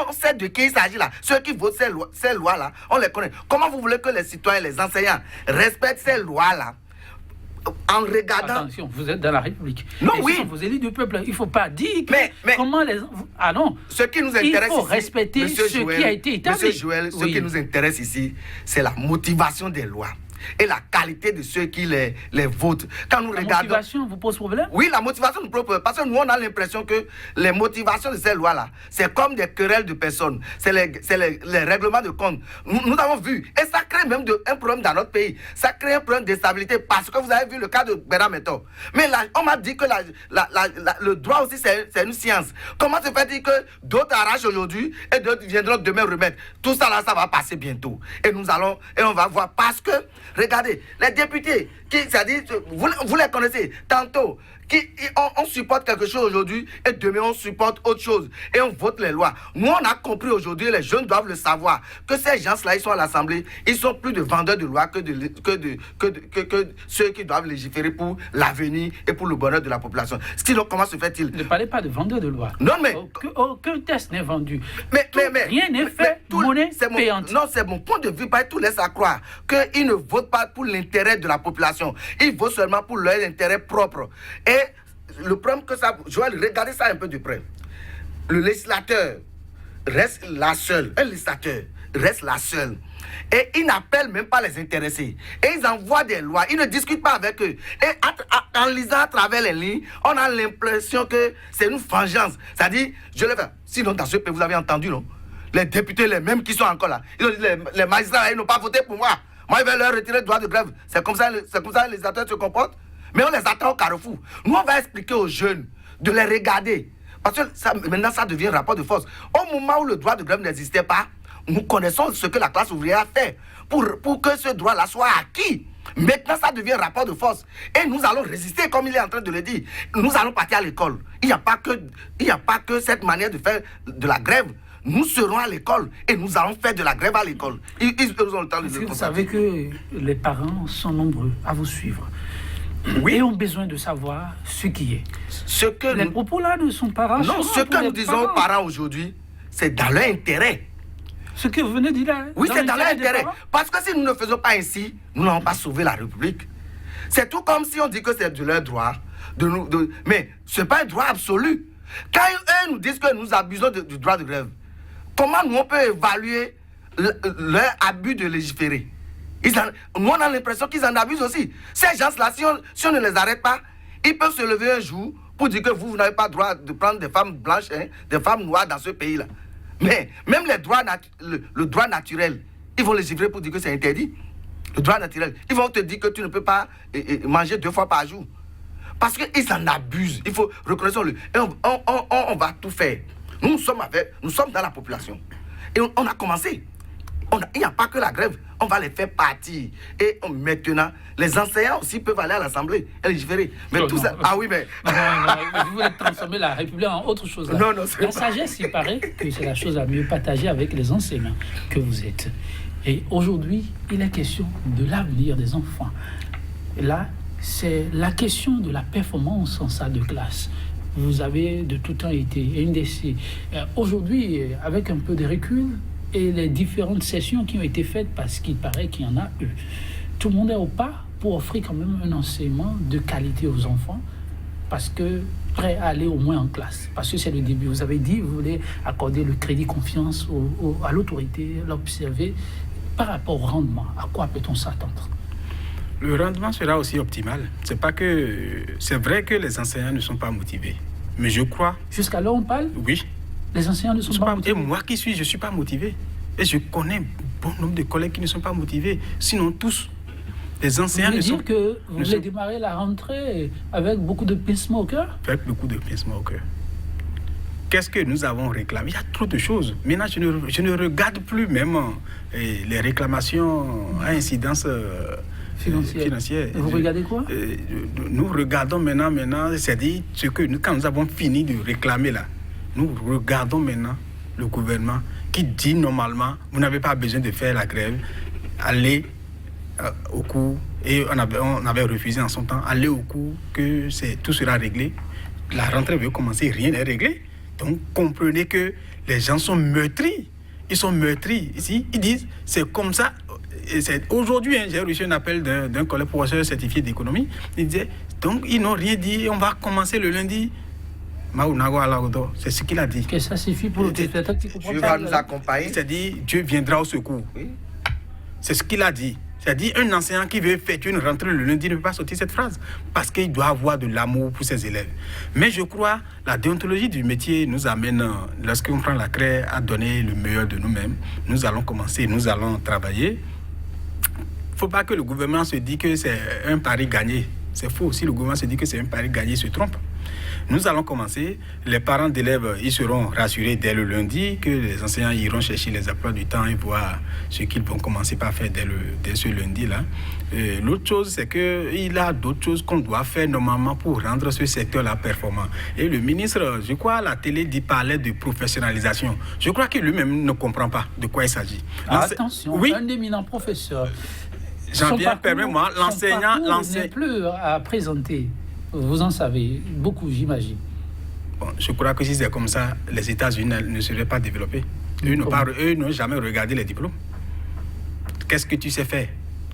Speaker 2: on sait de qui il s'agit là. Ceux qui votent ces lois-là, on les connaît. Comment vous voulez que les citoyens, les enseignants respectent ces lois-là en regardant...
Speaker 1: Attention, vous êtes dans la République.
Speaker 2: Non,
Speaker 1: et
Speaker 2: oui.
Speaker 1: Ce sont vos élus du peuple. Il ne faut pas dire comment les... Ah non.
Speaker 2: Ce qui nous intéresse
Speaker 1: il faut
Speaker 2: ici,
Speaker 1: respecter ce qui a été établi.
Speaker 2: Monsieur Joël, ce qui nous intéresse ici, c'est la motivation des lois. et la qualité de ceux qui les votent. Quand nous
Speaker 1: La
Speaker 2: regardons...
Speaker 1: motivation vous pose problème?
Speaker 2: Oui, la motivation nous pose problème. Parce que nous, on a l'impression que les motivations de ces lois-là, c'est comme des querelles de personnes. C'est les règlements de compte. Nous avons vu. Et ça crée même un problème dans notre pays. Ça crée un problème de stabilité. Parce que vous avez vu le cas de Bernard Mentor. Mais là, on m'a dit que le droit aussi, c'est une science. Comment se fait-il que d'autres arrachent aujourd'hui et d'autres viendront demain remettre? Tout ça là, ça va passer bientôt. Et on va voir. Parce que, regardez, les députés, c'est-à-dire, vous les connaissez, tantôt, on supporte quelque chose aujourd'hui et demain on supporte autre chose et on vote les lois. Nous, on a compris aujourd'hui, les jeunes doivent le savoir, que ces gens-là, ils sont à l'Assemblée, ils sont plus de vendeurs de lois que ceux qui doivent légiférer pour l'avenir et pour le bonheur de la population. Sinon, comment se fait-il?
Speaker 1: Ne parlez pas de vendeurs de lois.
Speaker 2: Non, mais...
Speaker 1: Aucun test n'est vendu.
Speaker 2: Mais
Speaker 1: rien n'est fait, monnaie payante.
Speaker 2: Non, c'est mon point de vue. Tout laisse à croire qu'ils ne votent pas pour l'intérêt de la population. Ils votent seulement pour leur intérêt propre. Et le problème que ça... Joël, regardez ça un peu de près. Le législateur reste la seule. Un législateur reste la seule. Et ils n'appellent même pas les intéressés. Et ils envoient des lois. Ils ne discutent pas avec eux. Et en lisant à travers les lignes, on a l'impression que c'est une vengeance. C'est-à-dire, je le fais. Sinon, dans ce pays, vous avez entendu, non? Les députés, les mêmes qui sont encore là. Ils ont dit, les magistrats, ils n'ont pas voté pour moi. Moi, ils veulent leur retirer le droit de grève. C'est comme ça que les législateurs se comportent. Mais on les attend au carrefour. Nous, on va expliquer aux jeunes de les regarder. Parce que maintenant, ça devient un rapport de force. Au moment où le droit de grève n'existait pas, nous connaissons ce que la classe ouvrière a fait pour que ce droit-là soit acquis. Maintenant, ça devient un rapport de force. Et nous allons résister, comme il est en train de le dire. Nous allons partir à l'école. Il n'y a pas que cette manière de faire de la grève. Nous serons à l'école et nous allons faire de la grève à l'école. Ils ont le temps de le constater.
Speaker 1: Vous savez que les parents sont nombreux à vous suivre.
Speaker 2: Oui.
Speaker 1: Et ont besoin de savoir ce qui est. Les propos là ne sont pas rassurants.
Speaker 2: Non, ce que nous disons aux parents aujourd'hui, c'est dans leur intérêt.
Speaker 1: Ce que vous venez de dire là.
Speaker 2: Oui, c'est dans leur intérêt. Parce que si nous ne faisons pas ainsi, nous n'allons pas sauver la République. C'est tout comme si on dit que c'est de leur droit. Mais ce n'est pas un droit absolu. Quand eux nous disent que nous abusons du droit de grève, comment nous on peut évaluer leur abus de légiférer? Nous, on a l'impression qu'ils en abusent aussi. Ces gens-là, si on ne les arrête pas, ils peuvent se lever un jour pour dire que vous n'avez pas le droit de prendre des femmes blanches, des femmes noires dans ce pays-là. Mais même le droit naturel, ils vont légiférer pour dire que c'est interdit. Le droit naturel. Ils vont te dire que tu ne peux pas manger 2 fois par jour. Parce qu'ils en abusent. Il faut reconnaître-le. Et on va tout faire. Nous sommes dans la population. Et on a commencé. Il n'y a pas que la grève. On va les faire partir. Et maintenant, les enseignants aussi peuvent aller à l'Assemblée et légiférer. Mais tout ça... Ah oui, mais...
Speaker 1: Vous voulez transformer la République en autre chose. Là.
Speaker 2: Non,
Speaker 1: la sagesse, il paraît que c'est la chose la mieux partagée avec les enseignants que vous êtes. Et aujourd'hui, il est question de l'avenir des enfants. Et là, c'est la question de la performance en salle de classe. Vous avez de tout temps été NDC. Aujourd'hui, avec un peu de recul, et les différentes sessions qui ont été faites, parce qu'il paraît qu'il y en a eu. Tout le monde est au pas pour offrir quand même un enseignement de qualité aux enfants, parce que prêt à aller au moins en classe. Parce que c'est le début. Vous avez dit, vous voulez accorder le crédit confiance à l'autorité, l'observer. Par rapport au rendement, à quoi peut-on s'attendre?
Speaker 3: Le rendement sera aussi optimal. C'est vrai que les enseignants ne sont pas motivés. Mais je crois...
Speaker 1: Jusqu'à là, on parle?
Speaker 3: Oui.
Speaker 1: Les enseignants ne sont pas motivés.
Speaker 3: Et moi qui suis, je ne suis pas motivé. Et je connais un bon nombre de collègues qui ne sont pas motivés. Sinon, tous, les enseignants
Speaker 1: ne sont pas... Vous voulez dire que vous voulez démarrer la rentrée avec beaucoup de pincement au cœur?
Speaker 3: Avec beaucoup de pincement au cœur. Qu'est-ce que nous avons réclamé? Il y a trop de choses. Maintenant, je ne regarde plus même les réclamations à incidence financière.
Speaker 1: Vous regardez quoi?
Speaker 3: Nous regardons maintenant, c'est-à-dire quand nous avons fini de réclamer là, nous regardons maintenant le gouvernement qui dit normalement, vous n'avez pas besoin de faire la grève, allez au cours, et on avait refusé en son temps, allez au cours, que tout sera réglé. La rentrée veut commencer, rien n'est réglé. Donc comprenez que les gens sont meurtris. Ils sont meurtris. Ici, ils disent, c'est comme ça. Aujourd'hui, j'ai reçu un appel d'un collègue professeur certifié d'économie. Il disait, donc ils n'ont rien dit, on va commencer le lundi. C'est ce qu'il a dit.
Speaker 1: Que ça suffit pour le téléspectateur qui comprend.
Speaker 2: Dieu va nous accompagner.
Speaker 3: C'est-à-dire, Dieu viendra au secours. Oui. C'est ce qu'il a dit. C'est-à-dire, un enseignant qui veut effectuer une rentrée le lundi ne peut pas sortir cette phrase parce qu'il doit avoir de l'amour pour ses élèves. Mais je crois la déontologie du métier nous amène, lorsqu'on prend la craie, à donner le meilleur de nous-mêmes. Nous allons commencer, nous allons travailler. Il ne faut pas que le gouvernement se dise que c'est un pari gagné. C'est faux. Si le gouvernement se dit que c'est un pari gagné, il se trompe. Nous allons commencer. Les parents d'élèves, ils seront rassurés dès le lundi que les enseignants iront chercher les emplois du temps et voir ce qu'ils vont commencer par faire dès ce lundi-là. L'autre chose, c'est qu'il a d'autres choses qu'on doit faire normalement pour rendre ce secteur-là performant. Et le ministre, je crois, à la télé parlait de professionnalisation. Je crois que lui-même ne comprend pas de quoi il s'agit.
Speaker 1: Attention,
Speaker 3: oui.
Speaker 1: Un éminent professeur.
Speaker 3: Jean-Pierre, permets-moi, l'enseignant
Speaker 1: n'est plus à présenter. Vous en savez beaucoup, j'imagine.
Speaker 3: Bon, je crois que si c'est comme ça, les États-Unis ne seraient pas développés. Eux n'ont jamais regardé les diplômes. Qu'est-ce que tu sais faire?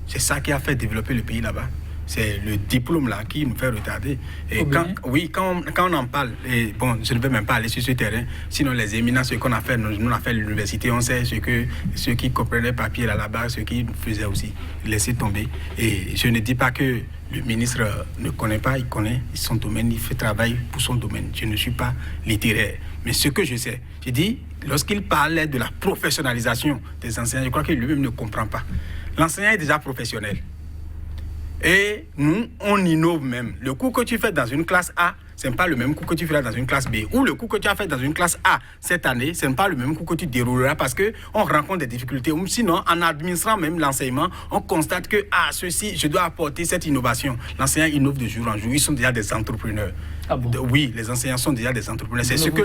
Speaker 3: C'est ça qui a fait développer le pays là-bas. C'est le diplôme là qui nous fait retarder. Et quand on en parle, et bon, je ne vais même pas aller sur ce terrain, sinon les éminents, ce qu'on a fait, nous on a fait à l'université, on sait ceux qui comprenaient papier là-bas, ceux qui faisaient aussi, laisser tomber. Et je ne dis pas que le ministre ne connaît pas, il connaît son domaine, il fait travail pour son domaine. Je ne suis pas littéraire. Mais ce que je sais, je dis, lorsqu'il parlait de la professionnalisation des enseignants, je crois que lui-même ne comprend pas. L'enseignant est déjà professionnel. Et nous, on innove même. Le cours que tu fais dans une classe A, ce n'est pas le même cours que tu feras dans une classe B. Ou le cours que tu as fait dans une classe A cette année, ce n'est pas le même cours que tu dérouleras parce qu'on rencontre des difficultés. Ou sinon, en administrant même l'enseignement, on constate que, ceci, je dois apporter cette innovation. L'enseignant innove de jour en jour. Ils sont déjà des entrepreneurs.
Speaker 1: Ah bon?
Speaker 3: Oui, les enseignants sont déjà des entrepreneurs. C'est ce que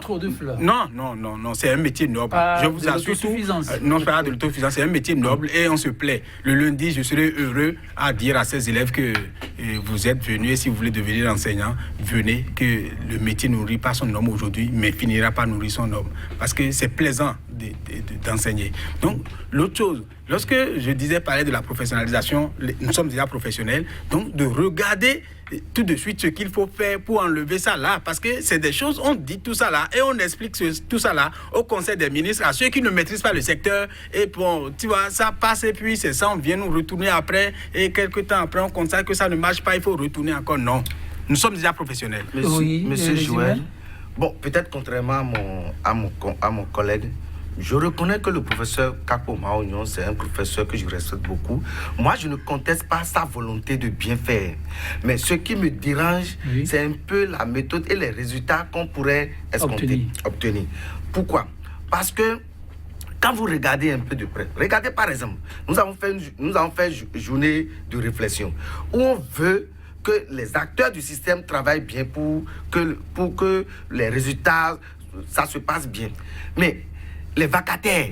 Speaker 1: trop de fleurs.
Speaker 3: Non, c'est un métier noble. Je vous assure tout. Non, pas de l'autosuffisance, c'est un métier noble et on se plaît. Le lundi, je serai heureux à dire à ces élèves que vous êtes venus et si vous voulez devenir enseignant, venez, que le métier ne nourrit pas son homme aujourd'hui, mais finira par nourrir son homme. Parce que c'est plaisant d'enseigner. Donc, l'autre chose, lorsque je disais parler de la professionnalisation, nous sommes déjà professionnels, donc de regarder tout de suite ce qu'il faut faire pour enlever ça là, parce que c'est des choses, on dit tout ça là, et on explique tout ça là au Conseil des ministres, à ceux qui ne maîtrisent pas le secteur, et bon, tu vois, ça passe, et puis c'est ça, on vient nous retourner après, et quelques temps après, on constate que ça ne marche pas, il faut retourner encore. Non, nous sommes déjà professionnels.
Speaker 2: Monsieur Joël, bon, peut-être contrairement à mon collègue, je reconnais que le professeur Kapo Maognon, c'est un professeur que je respecte beaucoup. Moi, je ne conteste pas sa volonté de bien faire. Mais ce qui me dérange, c'est un peu la méthode et les résultats qu'on pourrait obtenir. Pourquoi? Parce que quand vous regardez un peu de près, regardez par exemple, nous avons fait une journée de réflexion où on veut que les acteurs du système travaillent bien pour que les résultats, ça se passe bien. Mais les vacataires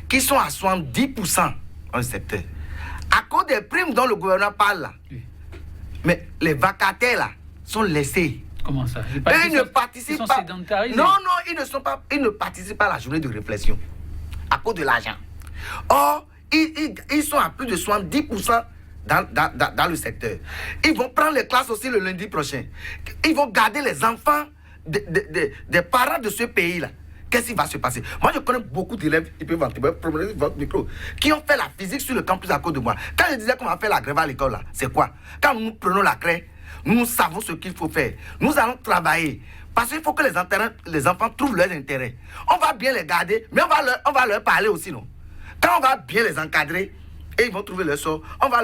Speaker 2: qui sont à 70% dans le secteur, à cause des primes dont le gouvernement parle là, mais les vacataires là sont laissés.
Speaker 1: Comment ça?
Speaker 2: Ils ne participent pas. Non, ils ne participent pas à la journée de réflexion à cause de l'argent. Or, ils sont à plus de 70% dans le secteur. Ils vont prendre les classes aussi le lundi prochain. Ils vont garder les enfants des parents de ce pays-là. Qu'est-ce qui va se passer? Moi, je connais beaucoup d'élèves, ils peuvent promener votre micro, qui ont fait la physique sur le campus à cause de moi. Quand je disais qu'on va faire la grève à l'école, là, c'est quoi? Quand nous prenons la craie, nous savons ce qu'il faut faire. Nous allons travailler. Parce qu'il faut que les enfants trouvent leur intérêt. On va bien les garder, mais on va leur parler aussi, non? Quand on va bien les encadrer, et ils vont trouver leur sort, on va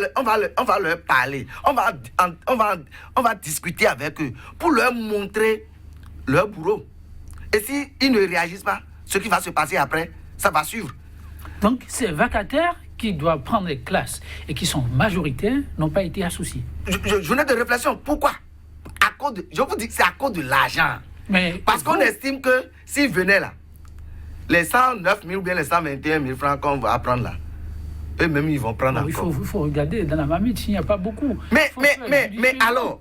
Speaker 2: leur parler. On va discuter avec eux pour leur montrer leur bourreau. Et s'ils ne réagissent pas, ce qui va se passer après, ça va suivre.
Speaker 1: Donc, ces vacataires qui doivent prendre les classes et qui sont majoritaires n'ont pas été associés.
Speaker 2: Journée de réflexion, pourquoi? Je vous dis que c'est à cause de l'argent. Parce qu'on estime que s'ils venaient là, les 109 000 ou bien les 121 000 francs qu'on va apprendre là, eux-mêmes ils vont prendre encore.
Speaker 1: Il faut regarder dans la mamite, il n'y a pas beaucoup.
Speaker 2: Mais alors,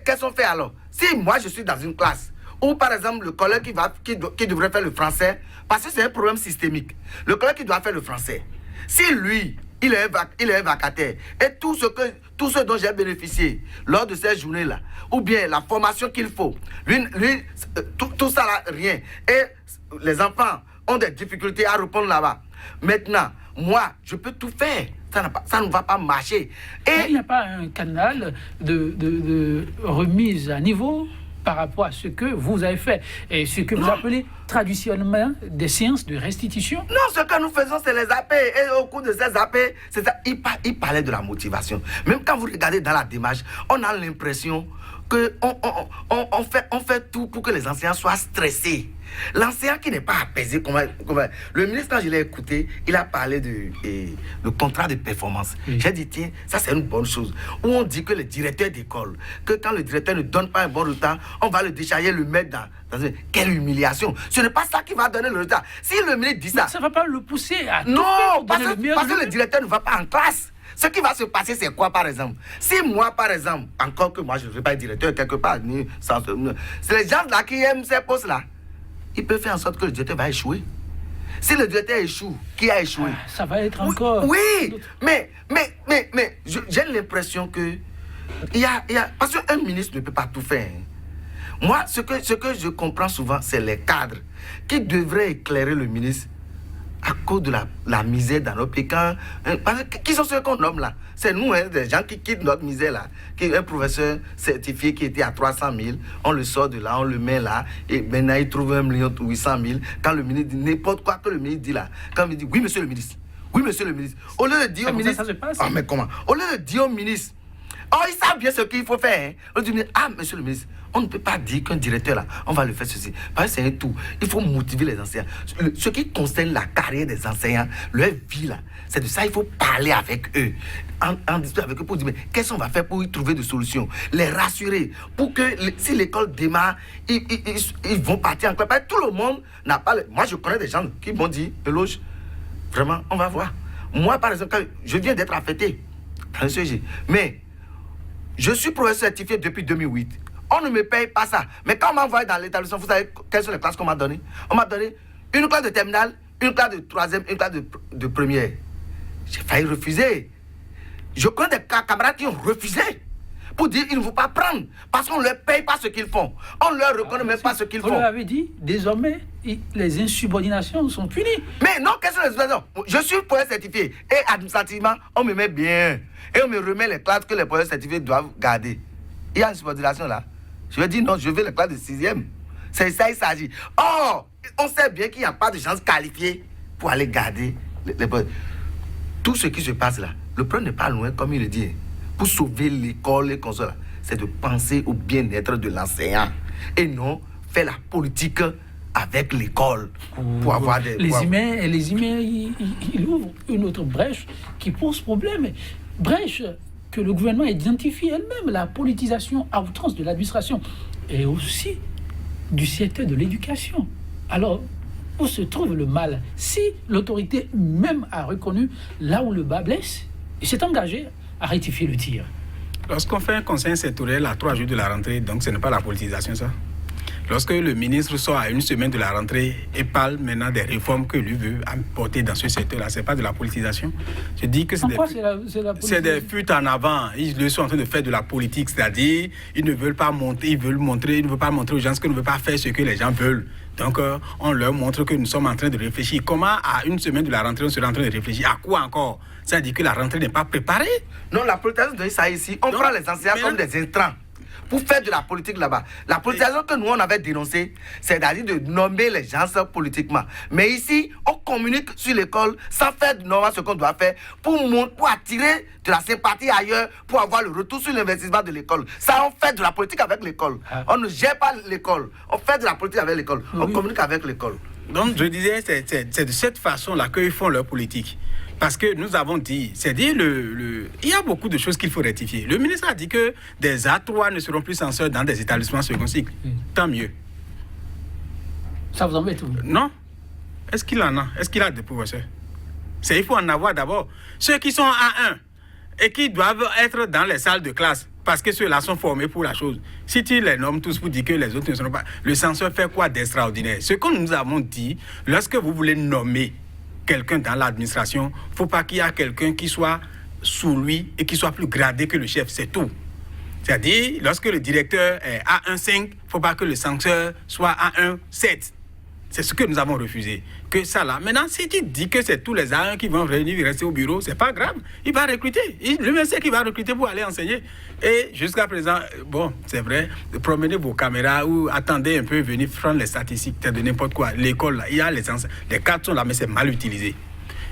Speaker 2: qu'est-ce qu'on fait alors? Si moi je suis dans une classe, ou par exemple le collègue qui devrait faire le français, parce que c'est un problème systémique. Le collègue qui doit faire le français, si lui, il est un vacataire, et tout ce dont j'ai bénéficié lors de cette journée-là, ou bien la formation qu'il faut, tout ça là, rien. Et les enfants ont des difficultés à répondre là-bas. Maintenant, moi, je peux tout faire Ça ne va pas marcher.
Speaker 1: Et il n'y a pas un canal de remise à niveau par rapport à ce que vous avez fait et ce que vous appelez traditionnellement des séances de restitution?
Speaker 2: Non, ce que nous faisons, c'est les AP. Et au cours de ces AP, c'est ça, il parlait de la motivation. Même quand vous regardez dans la démarche, on a l'impression qu'on fait tout pour que les enseignants soient stressés. L'enseignant qui n'est pas apaisé, le ministre, quand je l'ai écouté, il a parlé de contrat de performance. Oui. J'ai dit, tiens, ça c'est une bonne chose. Où on dit que le directeur d'école, que quand le directeur ne donne pas un bon résultat, on va le décharger, le mettre dans une... Quelle humiliation! Ce n'est pas ça qui va donner le résultat. Si le ministre dit ça...
Speaker 1: Mais ça ne va pas le pousser à...
Speaker 2: Non, parce que le directeur ne va pas en classe. Ce qui va se passer, c'est quoi, par exemple? Si moi, par exemple, encore que moi, je ne suis pas directeur quelque part, c'est les gens-là qui aiment ces postes-là. Ils peuvent faire en sorte que le directeur va échouer. Si le directeur échoue, qui a échoué?
Speaker 1: Ça va être encore...
Speaker 2: Oui, mais j'ai l'impression que... parce qu'un ministre ne peut pas tout faire. Moi, ce que je comprends souvent, c'est les cadres qui devraient éclairer le ministre à cause de la misère dans notre pays. Qui sont ceux qu'on nomme là? C'est nous, des gens qui quittent notre misère là. Un professeur certifié qui était à 300 000, on le sort de là, on le met là, et maintenant il trouve 1 800 000. Quand le ministre dit n'importe quoi que le ministre dit là, quand il dit oui, monsieur le ministre, oui, monsieur le ministre, au lieu de dire au ministre,
Speaker 1: ça se passe.
Speaker 2: Ah, mais comment? Au lieu de dire au ministre, oh, ils savent bien ce qu'il faut faire. On dit, ah, monsieur le ministre, on ne peut pas dire qu'un directeur là, on va le faire ceci. Parce que c'est un tout. Il faut motiver les enseignants. Ce qui concerne la carrière des enseignants, leur vie là, c'est de ça, il faut parler avec eux. En discuter avec eux pour dire, mais qu'est-ce qu'on va faire pour y trouver des solutions? Les rassurer. Pour que si l'école démarre, ils vont partir en classe. Parce que tout le monde n'a pas... Moi, je connais des gens qui m'ont dit, Eloge, vraiment, on va voir. Moi, par exemple, je viens d'être affecté dans le sujet. Mais... je suis professeur certifié depuis 2008. On ne me paye pas ça. Mais quand on m'envoie dans l'établissement, vous savez quelles sont les classes qu'on m'a données? On m'a donné une classe de terminale, une classe de troisième, une classe de première. J'ai failli refuser. Je connais des camarades qui ont refusé pour dire qu'ils ne vont pas prendre parce qu'on ne leur paye pas ce qu'ils font. On ne leur reconnaît même pas ce qu'ils font.
Speaker 1: Vous l'avez dit, désormais, les insubordinations sont punies.
Speaker 2: Mais non, quelles sont les insubordinations? Je suis professeur certifié et administrativement, on me met bien. Et on me remet les classes que les professeurs certifiés doivent garder. Il y a une subordination là. Je vais dire non, je veux les classes de 6e. C'est ça, il s'agit. Or, on sait bien qu'il n'y a pas de gens qualifiés pour aller garder les professeurs. Tout ce qui se passe là, le problème n'est pas loin, comme il le dit. Pour sauver l'école et consoles, c'est de penser au bien-être de l'enseignant. Et non faire la politique avec l'école pour avoir des...
Speaker 1: Les humains, ils ouvrent une autre brèche qui pose problème. Brèche que le gouvernement identifie elle-même, la politisation à outrance de l'administration et aussi du secteur de l'éducation. Alors, où se trouve le mal? Si l'autorité même a reconnu là où le bas blesse, il s'est engagé à rectifier le tir.
Speaker 3: Lorsqu'on fait un conseil sectoriel à 3 jours de la rentrée, donc ce n'est pas la politisation ça? Lorsque le ministre sort à 1 semaine de la rentrée et parle maintenant des réformes que lui veut apporter dans ce secteur-là, ce n'est pas de la politisation. Je dis que c'est des fuites en avant. Ils sont en train de faire de la politique, c'est-à-dire ils ne veulent pas montrer, ils ne veulent pas montrer aux gens qu'ils ne veulent pas faire ce que les gens veulent. Donc on leur montre que nous sommes en train de réfléchir. Comment à 1 semaine de la rentrée on serait en train de réfléchir? À quoi encore? C'est-à-dire que la rentrée n'est pas préparée?
Speaker 2: Non, la politisation de ça ici, on prend les enseignants comme des intrants pour faire de la politique là-bas. La politisation que nous, on avait dénoncée, c'est-à-dire de nommer les gens politiquement. Mais ici, on communique sur l'école sans faire normalement ce qu'on doit faire pour attirer de la sympathie ailleurs, pour avoir le retour sur l'investissement de l'école. Ça, on fait de la politique avec l'école. On ne gère pas l'école. On fait de la politique avec l'école. On communique avec l'école.
Speaker 3: Donc, je disais, c'est de cette façon-là qu'ils font leur politique. Parce que nous avons dit, c'est-à-dire, il y a beaucoup de choses qu'il faut rectifier. Le ministre a dit que des A3 ne seront plus censeurs dans des établissements second cycle. Tant mieux.
Speaker 1: Ça vous embête tout?
Speaker 3: Non. Est-ce qu'il en a? Est-ce qu'il a des professeurs? Il faut en avoir d'abord. Ceux qui sont A1 et qui doivent être dans les salles de classe, parce que ceux-là sont formés pour la chose. Si tu les nommes tous pour dire que les autres ne seront pas... Le censeur fait quoi d'extraordinaire? Ce que nous avons dit, lorsque vous voulez nommer quelqu'un dans l'administration, il ne faut pas qu'il y ait quelqu'un qui soit sous lui et qui soit plus gradé que le chef, c'est tout. C'est-à-dire, lorsque le directeur est A1,5, il ne faut pas que le censeur soit A1,7. C'est ce que nous avons refusé. Que ça là. Maintenant, si tu dis que c'est tous les agents qui vont venir rester au bureau, c'est pas grave. Il va recruter. Lui-même sait qu'il va recruter pour aller enseigner. Et jusqu'à présent, bon, c'est vrai, promenez vos caméras ou attendez un peu, venez prendre les statistiques de n'importe quoi. L'école, là, il y a les cartes sont là, mais c'est mal utilisé.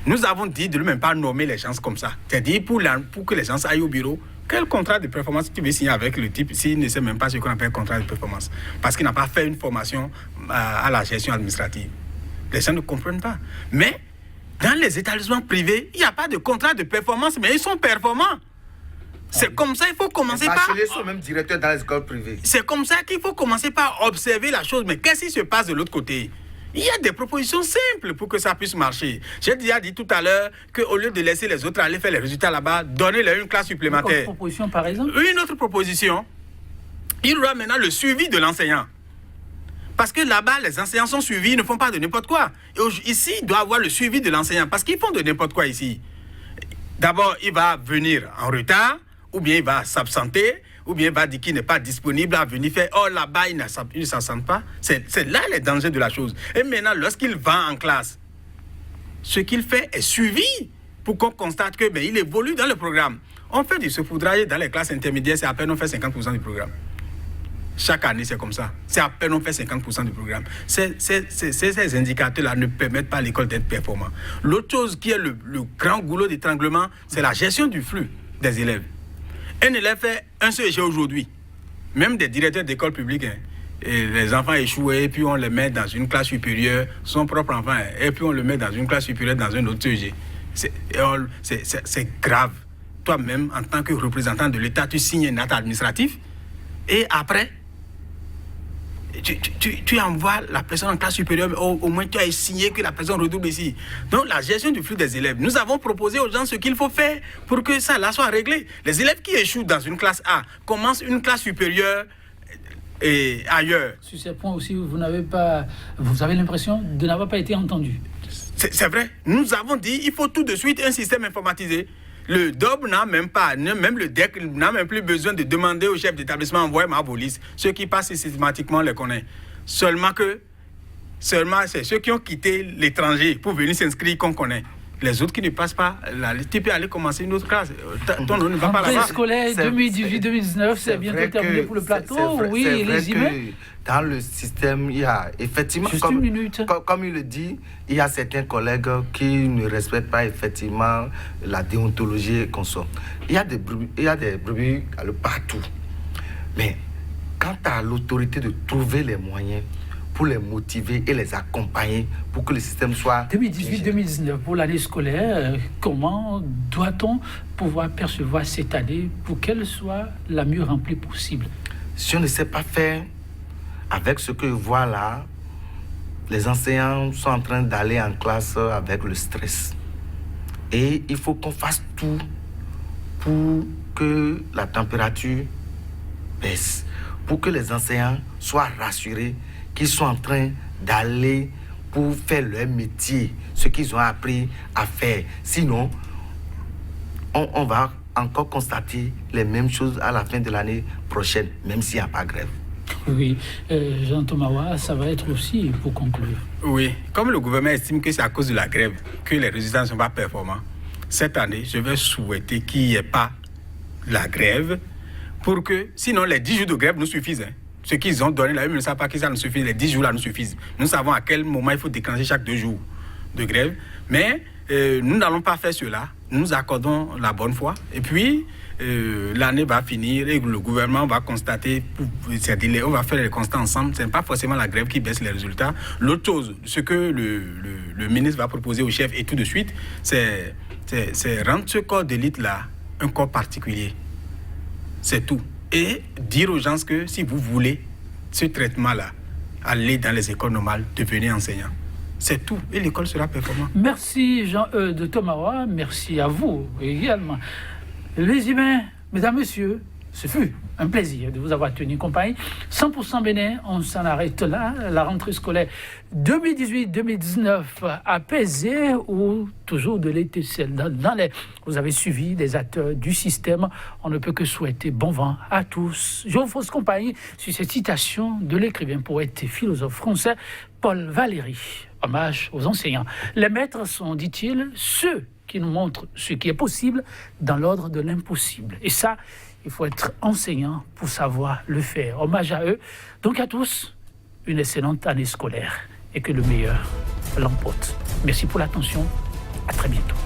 Speaker 3: Nous avons dit de ne même pas nommer les gens comme ça. C'est-à-dire pour que les gens aillent au bureau, quel contrat de performance tu veux signer avec le type s'il ne sait même pas ce qu'on appelle contrat de performance? Parce qu'il n'a pas fait une formation à la gestion administrative. Les gens ne comprennent pas. Mais dans les établissements privés, il n'y a pas de contrat de performance, mais ils sont performants. C'est comme ça, il faut commencer par...
Speaker 2: Les bacheliers sont même directeurs dans les écoles privées.
Speaker 3: C'est comme ça qu'il faut commencer par observer la chose. Mais qu'est-ce qui se passe de l'autre côté? Il y a des propositions simples pour que ça puisse marcher. J'ai déjà dit tout à l'heure qu'au lieu de laisser les autres aller faire les résultats là-bas, donnez-leur une classe supplémentaire.
Speaker 1: Une autre proposition, par exemple?
Speaker 3: Une autre proposition, il y aura maintenant le suivi de l'enseignant. Parce que là-bas, les enseignants sont suivis, ils ne font pas de n'importe quoi. Et ici, il doit y avoir le suivi de l'enseignant. Parce qu'ils font de n'importe quoi ici. D'abord, il va venir en retard, ou bien il va s'absenter, ou bien il va dire qu'il n'est pas disponible à venir faire « Oh, là-bas, il ne s'absente pas ». C'est là les dangers de la chose. Et maintenant, lorsqu'il va en classe, ce qu'il fait est suivi pour qu'on constate qu'il évolue dans le programme. On fait du saupoudrage dans les classes intermédiaires, c'est à peine on fait 50% du programme. Chaque année, c'est comme ça. C'est à peine on fait 50% du programme. Ces indicateurs-là ne permettent pas à l'école d'être performante. L'autre chose qui est le grand goulot d'étranglement, c'est la gestion du flux des élèves. Un élève fait un seul échec aujourd'hui. Même des directeurs d'école publique, et les enfants échouent et puis on les met dans une classe supérieure, son propre enfant, et puis on le met dans une classe supérieure dans un autre sujet. C'est grave. Toi-même, en tant que représentant de l'État, tu signes un acte administratif et après, tu envoies la personne en classe supérieure, mais au moins tu as signé que la personne redouble ici. Donc la gestion du flux des élèves, nous avons proposé aux gens ce qu'il faut faire pour que ça là soit réglé. Les élèves qui échouent dans une classe A commencent une classe supérieure et ailleurs.
Speaker 1: Sur ces points aussi, vous avez l'impression de n'avoir pas été entendu.
Speaker 3: C'est vrai. Nous avons dit il faut tout de suite un système informatisé. Le DOB n'a même pas, même le DEC n'a même plus besoin de demander au chef d'établissement envoyer ma police. Ceux qui passent systématiquement les connaissent. Seulement c'est ceux qui ont quitté l'étranger pour venir s'inscrire qu'on connaît. Les autres qui ne passent pas, tu peux aller commencer une autre classe. Ton nom ne va pas là-bas.
Speaker 1: L'année scolaire 2018-2019, c'est bientôt terminé pour le plateau. Oui, les emails.
Speaker 2: Dans le système, il y a effectivement, comme il le dit, il y a certains collègues qui ne respectent pas effectivement la déontologie qu'on sort. Il y a des brebis partout. Mais quant à l'autorité de trouver les moyens pour les motiver et les accompagner pour que le système soit...
Speaker 1: 2018-2019, pour l'année scolaire, comment doit-on pouvoir percevoir cette année pour qu'elle soit la mieux remplie possible?
Speaker 2: Si on ne sait pas faire avec ce que je vois là, les enseignants sont en train d'aller en classe avec le stress. Et il faut qu'on fasse tout pour que la température baisse, pour que les enseignants soient rassurés qu'ils sont en train d'aller pour faire leur métier, ce qu'ils ont appris à faire. Sinon, on va encore constater les mêmes choses à la fin de l'année prochaine, même s'il n'y a pas grève.
Speaker 1: Oui, Jean Tomawa, ça va être aussi pour conclure.
Speaker 3: Oui, comme le gouvernement estime que c'est à cause de la grève que les résultats ne sont pas performants, cette année, je vais souhaiter qu'il n'y ait pas la grève pour que, sinon les 10 jours de grève nous suffisent. Ce qu'ils ont donné là, ils ne savent pas que ça nous suffit, les 10 jours là nous suffisent. Nous savons à quel moment il faut déclencher chaque 2 jours de grève, mais nous n'allons pas faire cela. Nous accordons la bonne foi et puis l'année va finir et le gouvernement va constater, on va faire les constats ensemble. Ce n'est pas forcément la grève qui baisse les résultats. L'autre chose, ce que le ministre va proposer au chef et tout de suite, c'est rendre ce corps d'élite-là un corps particulier. C'est tout. Et dire aux gens que si vous voulez ce traitement-là, allez dans les écoles normales, devenez enseignant. C'est tout. Et l'école sera performante.
Speaker 1: Merci Jean-Eudes Tomawa. Merci à vous également. Les humains, mesdames, messieurs, ce fut un plaisir de vous avoir tenu compagnie. 100% Bénin, on s'en arrête là. La rentrée scolaire 2018-2019 apaisée ou toujours de l'étincelle dans l'air. Vous avez suivi des acteurs du système. On ne peut que souhaiter bon vent à tous. Je vous fausse compagnie sur cette citation de l'écrivain, poète et philosophe français Paul Valéry. Hommage aux enseignants. Les maîtres sont, dit-il, ceux qui nous montrent ce qui est possible dans l'ordre de l'impossible. Et ça, il faut être enseignant pour savoir le faire. Hommage à eux. Donc à tous, une excellente année scolaire et que le meilleur l'emporte. Merci pour l'attention. À très bientôt.